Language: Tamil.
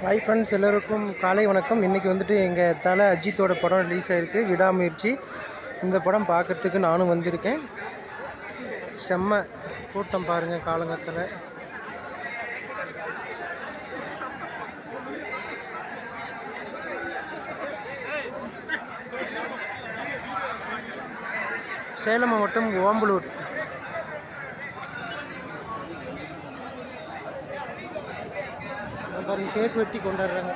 ஹாய் ஃப்ரெண்ட்ஸ், எல்லோருக்கும் காலை வணக்கம். இன்றைக்கி வந்துட்டு எங்கள் தலை அஜித்தோட படம் ரிலீஸ் ஆகிருக்கு, விடாமுயற்சி. இந்த படம் பார்க்குறதுக்கு நானும் வந்திருக்கேன். செம்ம கூட்டம் பாருங்கள் காலங்கத்தில். சேலம் மாவட்டம் ஓம்பலூர். பாருங்க, கேக் வெட்டி கொண்டாடுறாங்க.